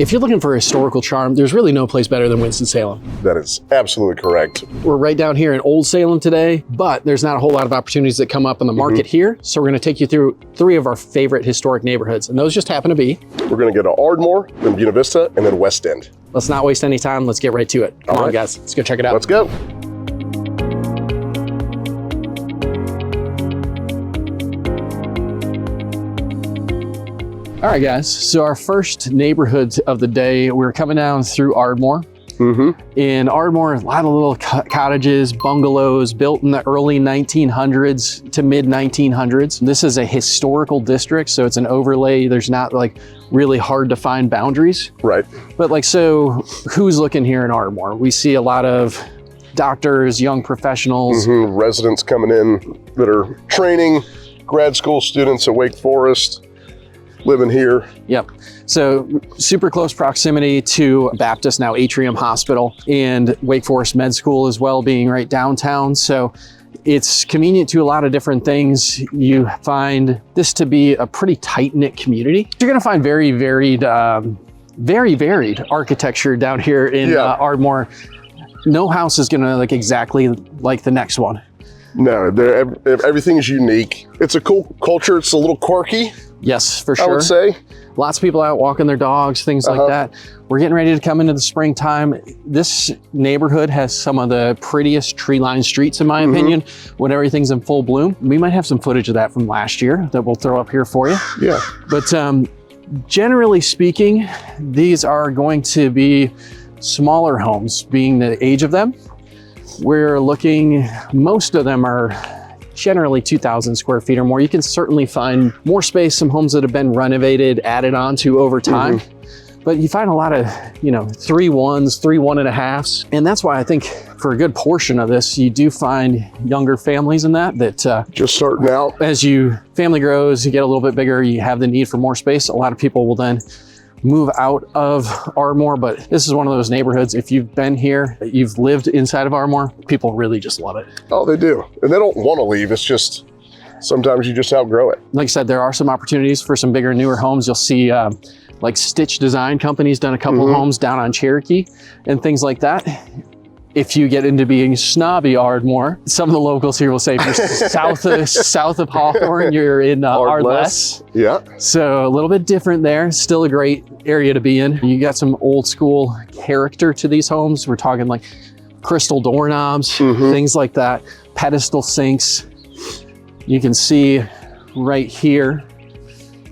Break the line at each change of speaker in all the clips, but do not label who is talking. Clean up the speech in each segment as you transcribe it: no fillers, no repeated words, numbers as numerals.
If you're looking for historical charm, there's really no place better than Winston-Salem.
That is absolutely correct.
We're right down here in Old Salem today, but there's not a whole lot of opportunities that come up in the market here. So we're gonna take you through 3 of our favorite historic neighborhoods, and those just happen to be.
We're gonna go to Ardmore, then Buena Vista, and then West End.
Let's not waste any time. Let's get right to it. Come on, guys. Let's go check it out.
Let's go.
All right, guys. So our first neighborhood of the day, we're coming down through Ardmore. In Ardmore, a lot of little cottages, bungalows built in the early 1900s to mid 1900s. This is a historical district, so it's an overlay. There's not like really hard to find boundaries.
Right.
But like, so who's looking here in Ardmore? We see a lot of doctors, young professionals.
Residents coming in that are training, grad school students at Wake Forest, living here.
Yep. So super close proximity to Baptist, now Atrium Hospital, and Wake Forest Med School as well, being right downtown. So it's convenient to a lot of different things. You find this to be a pretty tight-knit community. You're gonna find very varied architecture down here in Ardmore. No house is gonna look exactly like the next one.
No, everything's unique. It's a cool culture. It's a little quirky.
Yes, for sure.
I would say.
Lots of people out walking their dogs, things like that. We're getting ready to come into the springtime. This neighborhood has some of the prettiest tree-lined streets, in my opinion, when everything's in full bloom. We might have some footage of that from last year that we'll throw up here for you.
Yeah.
But generally speaking, these are going to be smaller homes, being the age of them. We're looking, most of them are generally 2,000 square feet or more. You can certainly find more space, some homes that have been renovated, added onto over time. But you find a lot of, 3-1s, 3-1.5s. And that's why I think for a good portion of this, you do find younger families in that
just starting out.
As family grows, you get a little bit bigger, you have the need for more space. A lot of people will then move out of Ardmore, but this is one of those neighborhoods. If you've been here, you've lived inside of Ardmore, people really just love it.
Oh, they do. And they don't want to leave. It's just, sometimes you just outgrow it.
Like I said, there are some opportunities for some bigger, newer homes. You'll see like Stitch Design Company's done a couple of homes down on Cherokee and things like that. If you get into being snobby Ardmore, some of the locals here will say if you're south of Hawthorne, you're in Ardless.
Yeah.
So a little bit different there. Still a great area to be in. You got some old school character to these homes. We're talking like crystal doorknobs, things like that, pedestal sinks. You can see right here,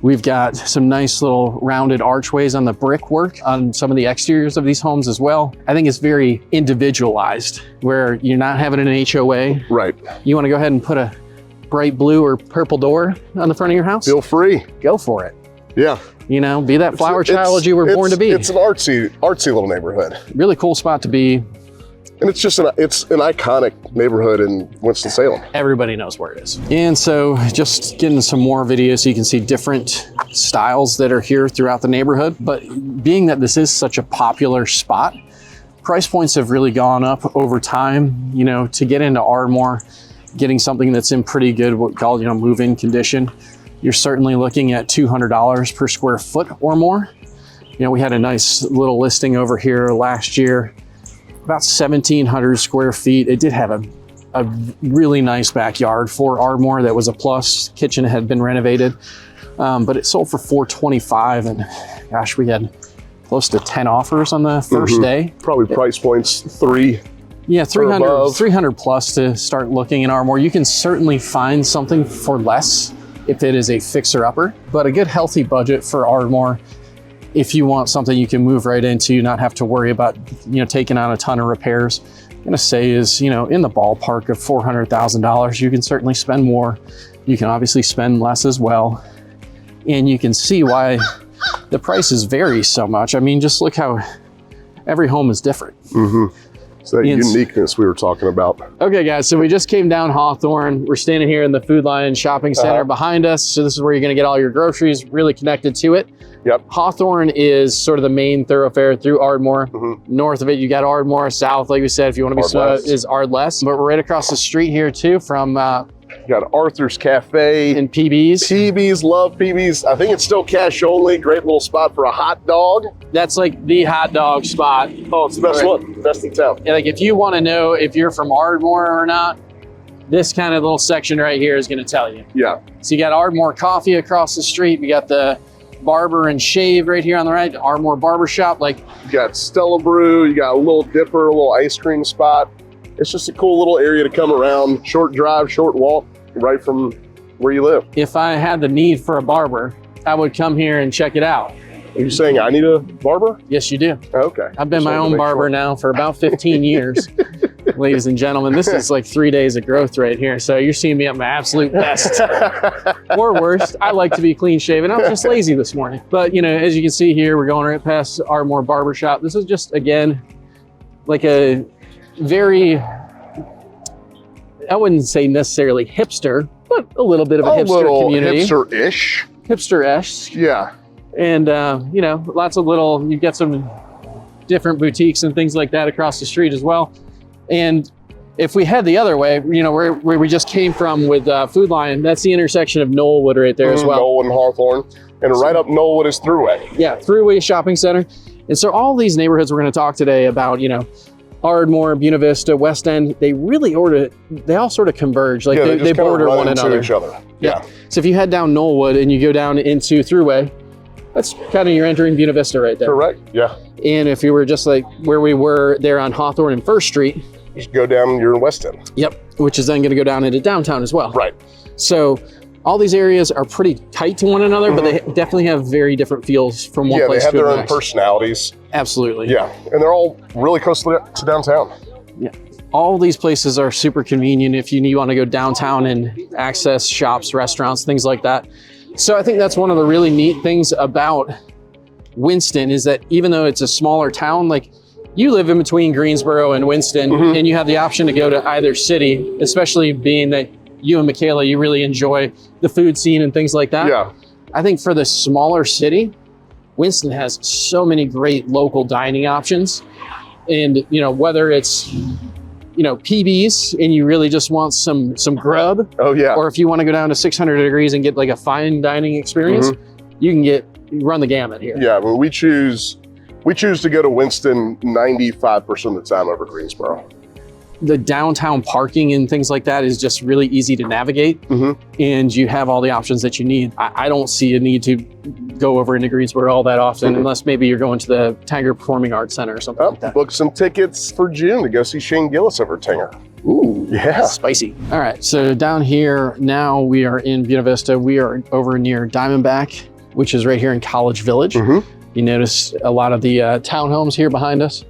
we've got some nice little rounded archways on the brickwork on some of the exteriors of these homes as well. I think it's very individualized, where you're not having an HOA.
Right. You
want to go ahead and put a bright blue or purple door on the front of your house?
Feel free.
Go for it.
Yeah.
Be that flower child you were born to be.
It's an artsy little neighborhood.
Really cool spot to be.
And it's just it's an iconic neighborhood in Winston-Salem.
Everybody knows where it is. And so just getting some more videos so you can see different styles that are here throughout the neighborhood. But being that this is such a popular spot, price points have really gone up over time. To get into Ardmore, getting something that's in pretty good, what we call, move-in condition, you're certainly looking at $200 per square foot or more. We had a nice little listing over here last year, about 1,700 square feet. It did have a really nice backyard for Ardmore. That was a plus. Kitchen had been renovated, but it sold for $425, and gosh, we had close to 10 offers on the first day.
Probably price points 3.
Yeah, 300 plus to start looking in Ardmore. You can certainly find something for less if it is a fixer-upper, but a good healthy budget for Ardmore. If you want something you can move right into, not have to worry about, taking on a ton of repairs, I'm gonna say is, in the ballpark of $400,000. You can certainly spend more. You can obviously spend less as well. And you can see why the prices vary so much. I mean, just look how every home is different.
It's that uniqueness we were talking about.
Okay, guys, so we just came down Hawthorne. We're standing here in the Food Lion Shopping Center behind us. So this is where you're gonna get all your groceries, really connected to it.
Yep.
Hawthorne is sort of the main thoroughfare through Ardmore. North of it, you got Ardmore. South, like we said, if you want to be is Ardless. But we're right across the street here too from
got Arthur's Cafe.
And PB's.
PB's, love PB's. I think it's still cash only. Great little spot for a hot dog.
That's like the hot dog spot.
Oh, it's the best one. Best in town.
Yeah, like if you want to know if you're from Ardmore or not, this kind of little section right here is going to tell you.
Yeah.
So you got Ardmore Coffee across the street. We got the Barber and Shave right here on the right, Ardmore Barbershop. Like,
you got Stella Brew, you got a little dipper, a little ice cream spot. It's just a cool little area to come around. Short drive, short walk, right from where you live.
if I had the need for a barber, I would come here and check it out.
Are you saying I need a barber?
Yes, you do.
Okay.
I've been my own barber now for about 15 years. Ladies and gentlemen, this is like 3 days of growth right here. So you're seeing me at my absolute best or worst. I like to be clean shaven. I was just lazy this morning. But you know, as you can see here, we're going right past Ardmore Barbershop. This is just, again, like a very, I wouldn't say necessarily hipster, but a little bit of a hipster community.
Hipster-ish.
Hipster-esque.
Yeah.
And, you know, lots of little, you get some different boutiques and things like that across the street as well. And if we head the other way, you know, where we just came from with Food Lion, that's the intersection of Knollwood right there as well.
Knollwood and Hawthorne. And right up Knollwood is Thruway.
Yeah, Thruway Shopping Center. And so all these neighborhoods we're going to talk today about, you know, Ardmore, Buena Vista, West End, they all sort of converge. Like
yeah,
they border one another.
Each other. Yeah.
So if you head down Knollwood and you go down into Thruway, that's kind of, you're entering Buena Vista right there.
Correct. Yeah.
And if you were just like where we were there on Hawthorne and First Street,
just go down, you're in West End.
Yep, which is then going to go down into downtown as well.
Right.
So all these areas are pretty tight to one another, but they definitely have very different feels from one place to the next.
Yeah, they have their own personalities.
Absolutely.
Yeah, and they're all really close to downtown.
Yeah. All these places are super convenient if you want to go downtown and access shops, restaurants, things like that. So I think that's one of the really neat things about Winston is that even though it's a smaller town, like you live in between Greensboro and Winston, and you have the option to go to either city, especially being that you and Michaela, you really enjoy the food scene and things like that.
Yeah.
I think for the smaller city, Winston has so many great local dining options. And, you know, whether it's, you know, PB's and you really just want some grub.
Oh, yeah.
Or if you want to go down to 600 degrees and get like a fine dining experience, you can run the gamut here.
Yeah, but we choose to go to Winston 95% of the time over Greensboro.
The downtown parking and things like that is just really easy to navigate, and you have all the options that you need. I don't see a need to go over into Greensboro all that often, unless maybe you're going to the Tanger Performing Arts Center or something like that.
Book some tickets for June to go see Shane Gillis over at Tanger.
Ooh,
yeah.
Spicy. All right, so down here, now we are in Buena Vista. We are over near Diamondback, which is right here in College Village. You notice a lot of the townhomes here behind us.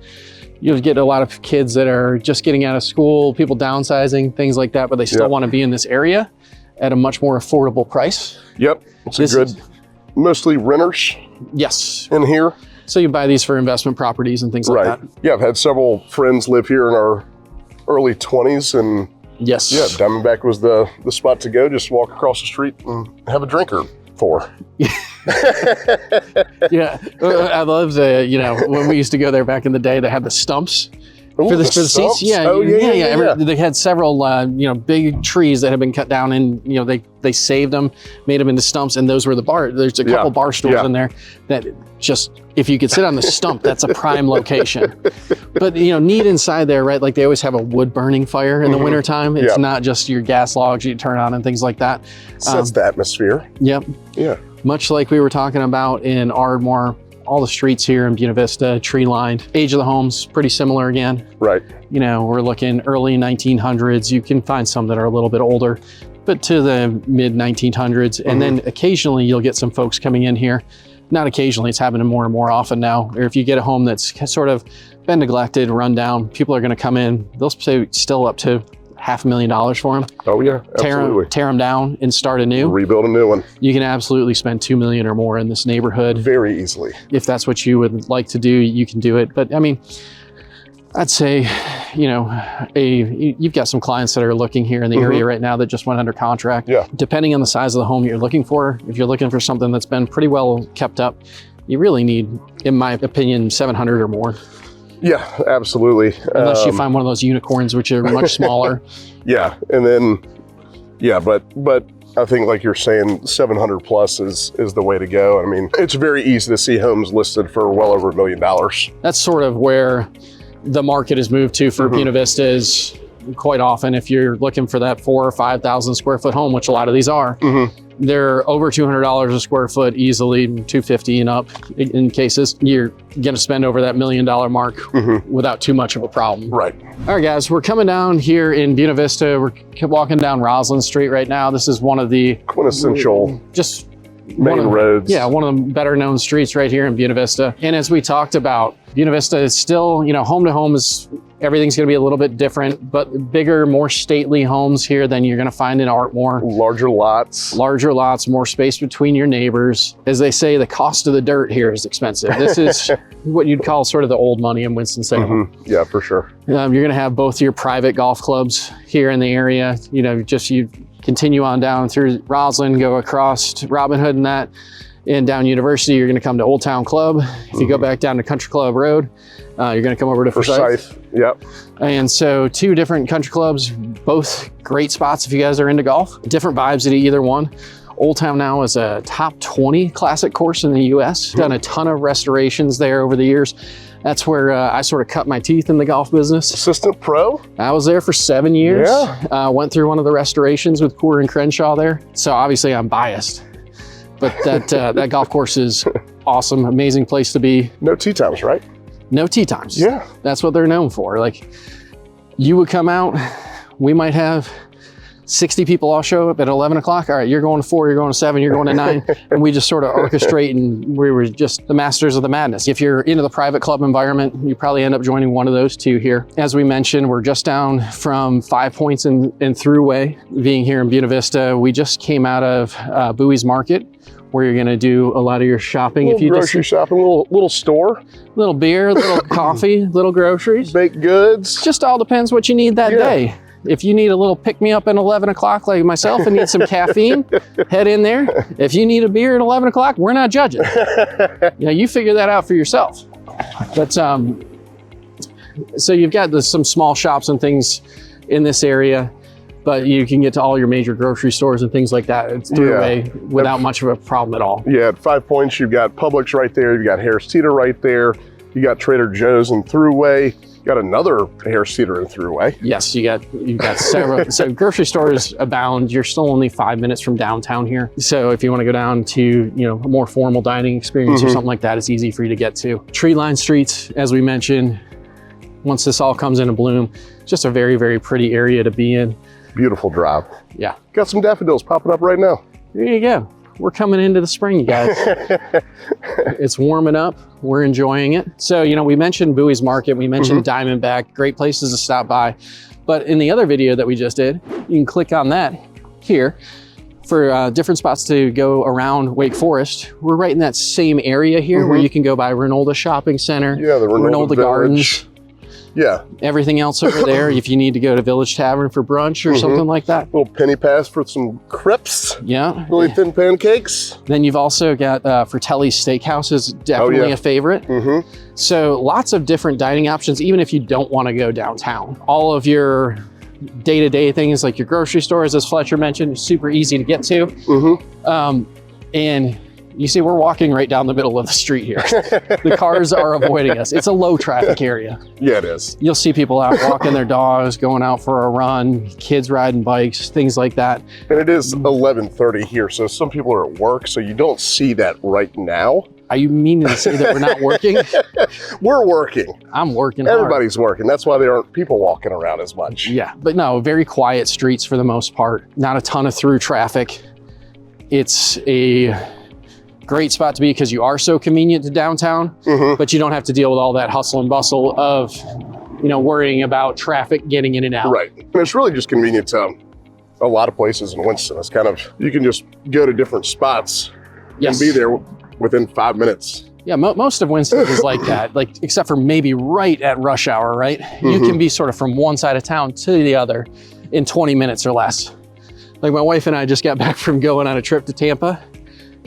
You'll get a lot of kids that are just getting out of school, people downsizing, things like that, but they still want to be in this area at a much more affordable price.
Yep, it's mostly renters.
Yes.
In here.
So you buy these for investment properties and things like that.
Yeah, I've had several friends live here in our early 20s, and
yes.
Yeah, Diamondback was the spot to go. Just walk across the street and have a drink or four.
Yeah, I love the, you know, when we used to go there back in the day, they had the stumps for the seats. Yeah,
oh, yeah.
They had several, you know, big trees that had been cut down, and you know they saved them, made them into stumps, and those were the bar. There's a couple bar stools in there that just, if you could sit on the stump, that's a prime location. But you know, neat inside there, right? Like they always have a wood burning fire in the wintertime. It's not just your gas logs you turn on and things like that.
Sets the atmosphere.
Yep.
Yeah.
Much like we were talking about in Ardmore, all the streets here in Buena Vista, tree lined. Age of the homes, pretty similar again.
Right.
You know, we're looking early 1900s. You can find some that are a little bit older, but to the mid 1900s. And then occasionally you'll get some folks coming in here. Not occasionally, it's happening more and more often now. Or if you get a home that's sort of been neglected, run down, people are going to come in. They'll say still up to $500,000 for them.
Oh yeah, absolutely.
Tear them down and start anew.
Rebuild a new one.
You can absolutely spend $2 million or more in this neighborhood.
Very easily. If
that's what you would like to do, you can do it. But I mean, I'd say, you know, you've got some clients that are looking here in the area right now that just went under contract.
Yeah.
Depending on the size of the home you're looking for, if you're looking for something that's been pretty well kept up, you really need, in my opinion, 700 or more.
Yeah, absolutely.
Unless you find one of those unicorns, which are much smaller.
Yeah, and then Yeah, but I think like you're saying, 700 plus is the way to go. I mean, it's very easy to see homes listed for well over $1 million.
That's sort of where the market has moved to for Buena Vista. Is quite often, if you're looking for that 4,000 or 5,000 square foot home, which a lot of these are, they're over $200 a square foot easily, $250 and up in cases. You're gonna spend over that $1 million mark without too much of a problem.
Right.
All right, guys, we're coming down here in Buena Vista. We're walking down Roslyn Street right now. This is one of the
Quintessential
just
main roads.
Yeah, one of the better known streets right here in Buena Vista. And as we talked about, Buena Vista is still, you know, home to home is, everything's gonna be a little bit different, but bigger, more stately homes here than you're gonna find in Ardmore.
Larger lots.
Larger lots, more space between your neighbors. As they say, the cost of the dirt here is expensive. This is what you'd call sort of the old money in Winston-Salem.
Yeah, for sure.
You're gonna have both your private golf clubs here in the area. You know, just you continue on down through Roslyn, go across to Robin Hood and that, and down University, you're gonna come to Old Town Club. If you go back down to Country Club Road, you're gonna come over to Forsyth.
Yep.
And so 2 different country clubs, both great spots if you guys are into golf. Different vibes at either one. Old Town now is a top 20 classic course in the US. Done a ton of restorations there over the years. That's where I sort of cut my teeth in the golf business.
Assistant pro?
I was there for 7 years.
Yeah.
Went through one of the restorations with Coore and Crenshaw there. So obviously I'm biased, but that that golf course is awesome, amazing place to be.
No tee times, right?
No tee times.
Yeah.
That's what they're known for. Like, you would come out, we might have 60 people all show up at 11 o'clock. All right, you're going to 4, you're going to 7, you're going to 9. And we just sort of orchestrate, and we were just the masters of the madness. If you're into the private club environment, you probably end up joining one of those 2 here. As we mentioned, we're just down from 5 Points and Thruway, being here in Buena Vista. We just came out of Bowie's Market, where you're gonna do a lot of your shopping.
If you grocery shopping, little store.
Little beer, little coffee, little groceries.
Baked goods.
Just all depends what you need that day. If you need a little pick-me-up at 11 o'clock like myself and need some caffeine, head in there. If you need a beer at 11 o'clock, we're not judging. You know, you figure that out for yourself. But so you've got some small shops and things in this area, but you can get to all your major grocery stores and things like that. It's Thruway without much of a problem at all.
Yeah, at 5 Points, you've got Publix right there. You've got Harris Teeter right there. You got Trader Joe's in Thruway. You got another Harris Teeter in Thruway.
Yes, you've got several. So grocery stores abound. You're still only 5 minutes from downtown here. So if you want to go down to, you know, a more formal dining experience or something like that, it's easy for you to get to. Tree-lined streets, as we mentioned, once this all comes into bloom, just a very, very pretty area to be in.
Beautiful drive.
Yeah.
Got some daffodils popping up right now.
There you go. We're coming into the spring, you guys. It's warming up. We're enjoying it. So, you know, we mentioned Bowie's Market. We mentioned Diamondback. Great places to stop by. But in the other video that we just did, you can click on that here for different spots to go around Wake Forest. We're right in that same area here where you can go by Renolda Shopping Center.
Yeah, the Renolda
Gardens.
Yeah.
Everything else over there, if you need to go to Village Tavern for brunch or something like that.
Little penny pass for some crepes.
Yeah.
Really thin pancakes.
Then you've also got Fratelli's Steakhouse is definitely a favorite. So lots of different dining options, even if you don't want to go downtown. All of your day-to-day things like your grocery stores, as Fletcher mentioned, super easy to get to. And you see, we're walking right down the middle of the street here. The cars are avoiding us. It's a low traffic area.
Yeah, it is.
You'll see people out walking their dogs, going out for a run, kids riding bikes, things like that.
And it is 11:30 here, so some people are at work, so you don't see that right now.
Are you meaning to say that we're not working?
We're working.
I'm working hard.
Everybody's working. That's why there aren't people walking around as much.
Yeah, but no, very quiet streets for the most part. Not a ton of through traffic. It's a great spot to be because you are so convenient to downtown, but you don't have to deal with all that hustle and bustle of, you know, worrying about traffic getting in and out.
Right. And it's really just convenient to a lot of places in Winston. It's kind of, you can just go to different spots and be there within 5 minutes.
Yeah, most of Winston is like that, like except for maybe right at rush hour, right? You can be sort of from one side of town to the other in 20 minutes or less. Like my wife and I just got back from going on a trip to Tampa,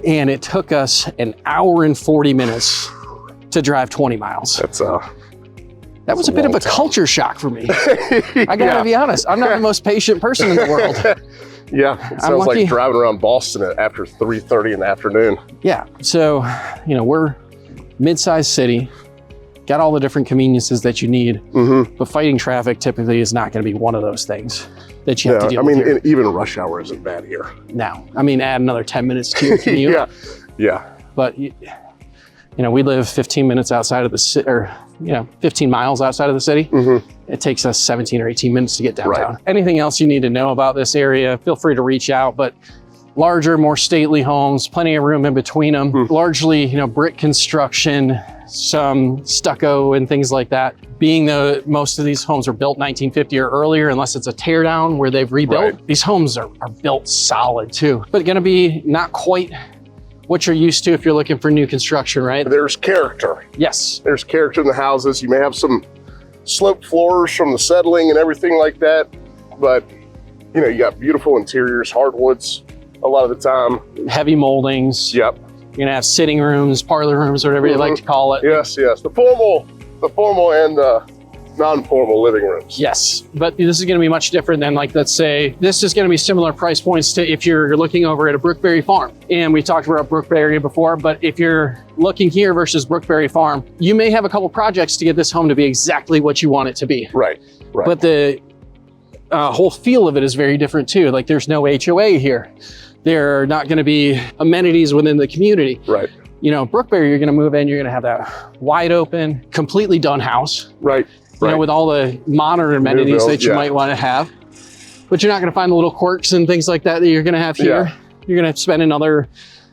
and it took us an hour and 40 minutes to drive 20 miles. That was a bit of a culture shock for me. I gotta be honest, I'm not the most patient person in the world.
Yeah, it sounds like driving around Boston after 3:30 in the afternoon.
Yeah, so, you know, we're mid-sized city, got all the different conveniences that you need, but fighting traffic typically is not going to be one of those things that you have to deal with. I mean,
even rush hour isn't bad here.
No, I mean, add another 10 minutes to your commute.
Yeah.
But, you know, we live 15 minutes outside of the city, or, you know, 15 miles outside of the city. It takes us 17 or 18 minutes to get downtown. Right. Anything else you need to know about this area, feel free to reach out. But larger, more stately homes, plenty of room in between them. Largely, you know, brick construction, some stucco and things like that. Being that most of these homes are built 1950 or earlier, unless it's a tear down where they've rebuilt, these homes are built solid too. But gonna be not quite what you're used to if you're looking for new construction, right?
There's character.
Yes.
There's character in the houses. You may have some sloped floors from the settling and everything like that, but you know, you got beautiful interiors, hardwoods a lot of the time.
Heavy moldings.
Yep.
You're gonna have sitting rooms, parlor rooms, whatever you like to call it.
Yes, yes. The formal and non-formal living rooms.
Yes, but this is gonna be much different than, like, let's say, this is gonna be similar price points to if you're looking over at a Brookberry Farm. And we talked about Brookberry before, but if you're looking here versus Brookberry Farm, you may have a couple projects to get this home to be exactly what you want it to be.
Right.
But the whole feel of it is very different too. Like, there's no HOA here. There are not gonna be amenities within the community.
Right.
You know, Brookberry, you're gonna move in, you're gonna have that wide open, completely done house.
Right.
You know, with all the modern amenities that you might want to have. But you're not going to find the little quirks and things like that you're going to have here. You're going to spend another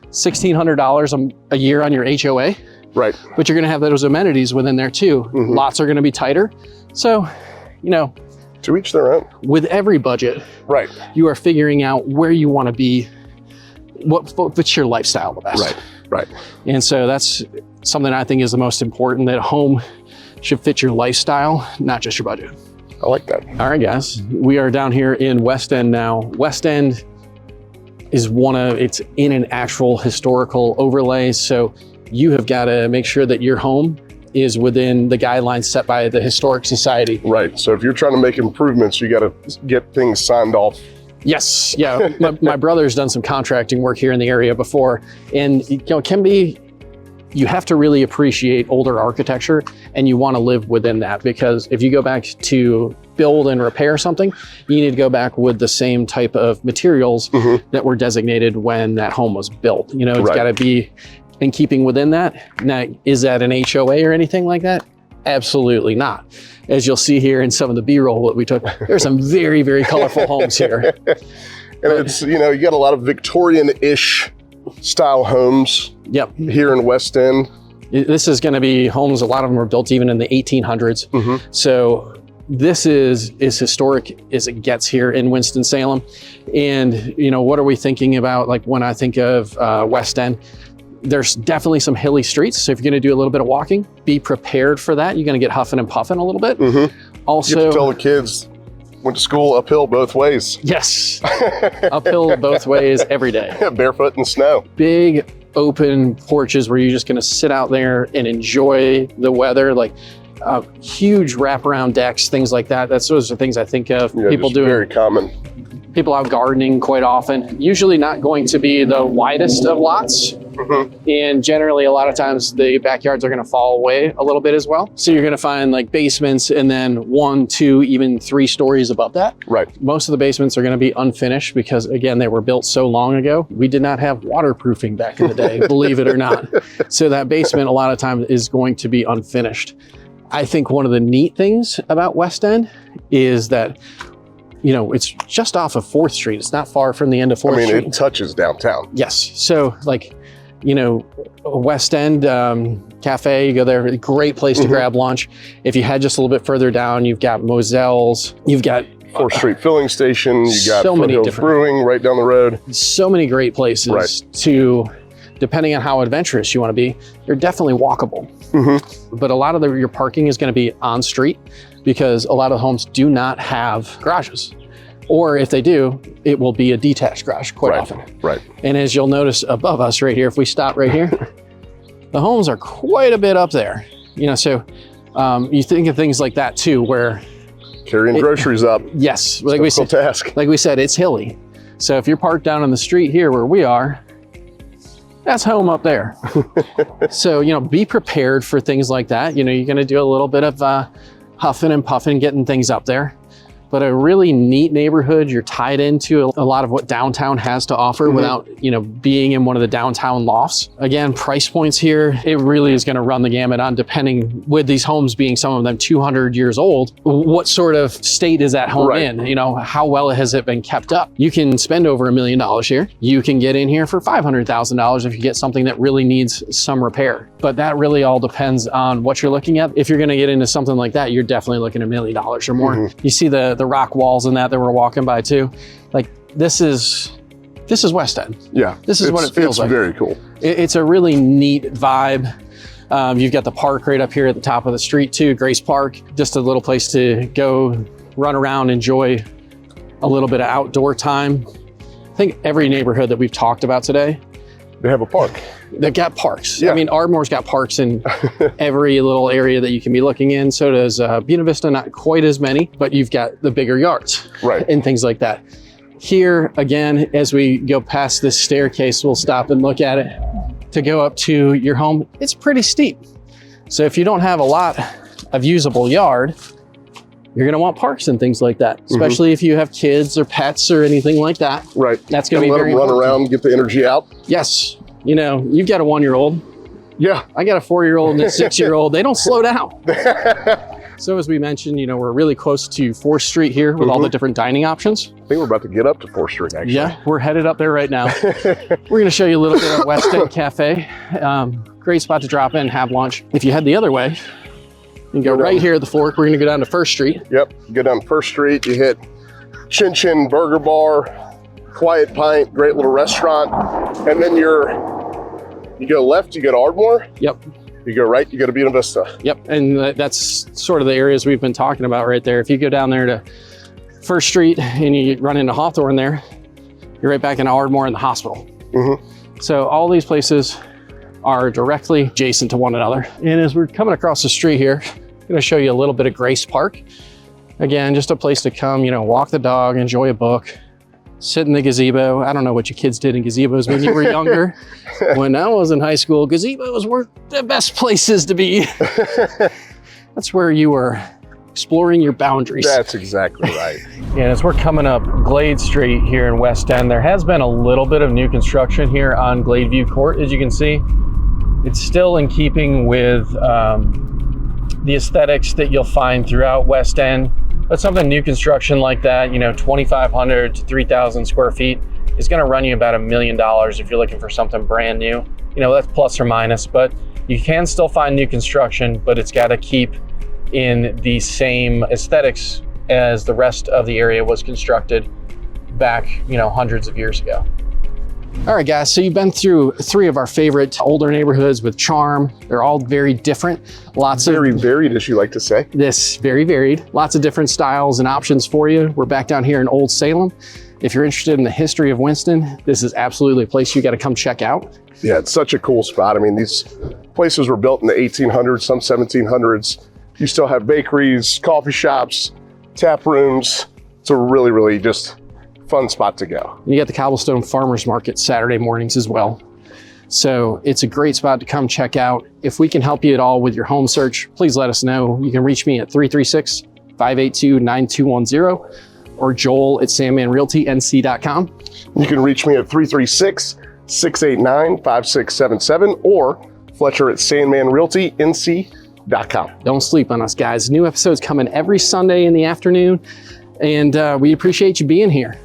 $1,600 a year on your HOA.
Right.
But you're going to have those amenities within there too. Lots are going to be tighter. So, you know,
to each their own.
With every budget,
right, you
are figuring out where you want to be, what fits your lifestyle the best.
Right. Right.
And so that's something I think is the most important, that a home should fit your lifestyle, not just your budget.
I like that.
All right, guys, we are down here in West End now. West End is it's in an actual historical overlay. So you have got to make sure that your home is within the guidelines set by the Historic Society.
Right, so if you're trying to make improvements, you got to get things signed off.
Yes, yeah, my brother's done some contracting work here in the area before, and you know, it can be, you have to really appreciate older architecture, and you want to live within that, because if you go back to build and repair something, you need to go back with the same type of materials that were designated when that home was built. You know, it's got to be in keeping within that. Now, is that an HOA or anything like that? Absolutely not. As you'll see here in some of the B-roll that we took, there's some very, very colorful homes here.
And it's, you know, you got a lot of Victorian-ish style homes here in West End.
This is going to be homes, a lot of them were built even in the 1800s. So this is as historic as it gets here in Winston-Salem. And, you know, what are we thinking about? Like, when I think of West End, there's definitely some hilly streets. So if you're going to do a little bit of walking, be prepared for that. You're going to get huffing and puffing a little bit. Also,
you have to tell the kids, went to school uphill both ways.
Yes, uphill both ways every day.
Barefoot in snow.
Big open porches where you're just going to sit out there and enjoy the weather. Like huge wraparound decks, things like that. Those are things I think of.
Yeah,
people doing.
Very common.
People out gardening quite often. Usually not going to be the widest of lots. And generally, a lot of times the backyards are going to fall away a little bit as well. So you're going to find like basements and then 1, 2, even 3 stories above that.
Right.
Most of the basements are going to be unfinished because, again, they were built so long ago. We did not have waterproofing back in the day, believe it or not. So that basement a lot of times is going to be unfinished. I think one of the neat things about West End is that, you know, it's just off of 4th Street. It's not far from the end of 4th Street.
It touches downtown.
Yes. So like, you know, West End Cafe, you go there, great place to grab lunch. If you head just a little bit further down, you've got Moselle's, you've got
4th Street Filling Station, you got
so many
Foothills Brewing right down the road.
So many great places to, depending on how adventurous you want to be, they're definitely walkable. But a lot of your parking is going to be on street because a lot of homes do not have garages. Or if they do, it will be a detached garage quite often.
Right.
And as you'll notice above us right here, if we stop right here, the homes are quite a bit up there. You know, so you think of things like that too, where
carrying groceries up.
Yes, like we said,
task.
Like we said, it's hilly. So if you're parked down on the street here where we are, that's home up there. So, you know, be prepared for things like that. You know, you're gonna do a little bit of huffing and puffing, getting things up there. But a really neat neighborhood. You're tied into a lot of what downtown has to offer without, you know, being in one of the downtown lofts. Again, price points here, it really is gonna run the gamut on, depending, with these homes being some of them 200 years old, what sort of state is that home in? You know, how well has it been kept up? You can spend over $1 million here. You can get in here for $500,000 if you get something that really needs some repair. But that really all depends on what you're looking at. If you're gonna get into something like that, you're definitely looking at $1 million or more. You see the rock walls in that we're walking by too. Like this is West End.
Yeah.
This is what it feels like.
It's very cool.
It's a really neat vibe. You've got the park right up here at the top of the street too, Grace Park. Just a little place to go run around, enjoy a little bit of outdoor time. I think every neighborhood that we've talked about today,
they have a park.
They've got parks.
Yeah.
I mean, Ardmore's got parks in every little area that you can be looking in. So does Buena Vista, not quite as many, but you've got the bigger yards and things like that. Here, again, as we go past this staircase, we'll stop and look at it. To go up to your home, it's pretty steep. So if you don't have a lot of usable yard, you're gonna want parks and things like that, especially if you have kids or pets or anything like that.
Right.
That's gonna be very
important.
important.
Run around, get the energy out.
Yes. You know, you've got a 1-year-old.
Yeah. I
got a 4-year-old and a 6-year-old. They don't slow down. So as we mentioned, you know, we're really close to 4th Street here with all the different dining options.
I think we're about to get up to 4th Street, actually.
Yeah, we're headed up there right now. We're gonna show you a little bit of West End Cafe. Great spot to drop in, have lunch. If you head the other way, you can go right here at the fork. We're gonna go down to 1st Street.
Yep, you go down 1st Street, you hit Chin Chin Burger Bar, Quiet Pint, great little restaurant. And then you go left, you go to Ardmore.
Yep.
You go right, you go to Buena Vista.
Yep, and that's sort of the areas we've been talking about right there. If you go down there to 1st Street and you run into Hawthorne there, you're right back in Ardmore in the hospital. So all these places are directly adjacent to one another. And as we're coming across the street here, I'm gonna show you a little bit of Grace Park. Again, just a place to come, you know, walk the dog, enjoy a book, sit in the gazebo. I don't know what you kids did in gazebos when you were younger. When I was in high school, gazebos were the best places to be. That's where you were exploring your boundaries.
That's exactly right.
And as we're coming up Glade Street here in West End, there has been a little bit of new construction here on Gladeview Court, as you can see. It's still in keeping with the aesthetics that you'll find throughout West End. But something new construction like that, you know, 2,500 to 3,000 square feet is gonna run you about $1 million if you're looking for something brand new. You know, that's plus or minus, but you can still find new construction, but it's gotta keep in the same aesthetics as the rest of the area was constructed back, you know, hundreds of years ago. All right, guys, so you've been through 3 of our favorite older neighborhoods with charm. They're all very different.
Very varied, as you like to say.
This, very varied. Lots of different styles and options for you. We're back down here in Old Salem. If you're interested in the history of Winston, this is absolutely a place you got to come check out.
Yeah, it's such a cool spot. I mean, these places were built in the 1800s, some 1700s. You still have bakeries, coffee shops, tap rooms. It's a really, really just fun spot to go.
You got the Cobblestone Farmers Market Saturday mornings as well. So it's a great spot to come check out. If we can help you at all with your home search, please let us know. You can reach me at 336-582-9210 or Joel at sandmanrealtync.com.
You can reach me at 336-689-5677 or Fletcher at sandmanrealtync.com.
Don't sleep on us, guys. New episodes coming every Sunday in the afternoon, and we appreciate you being here.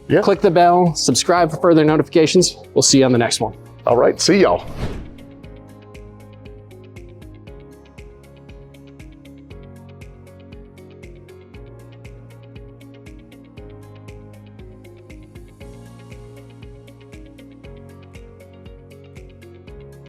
Yeah.
Click the bell, subscribe for further notifications. We'll see you on the next one.
All right, see y'all.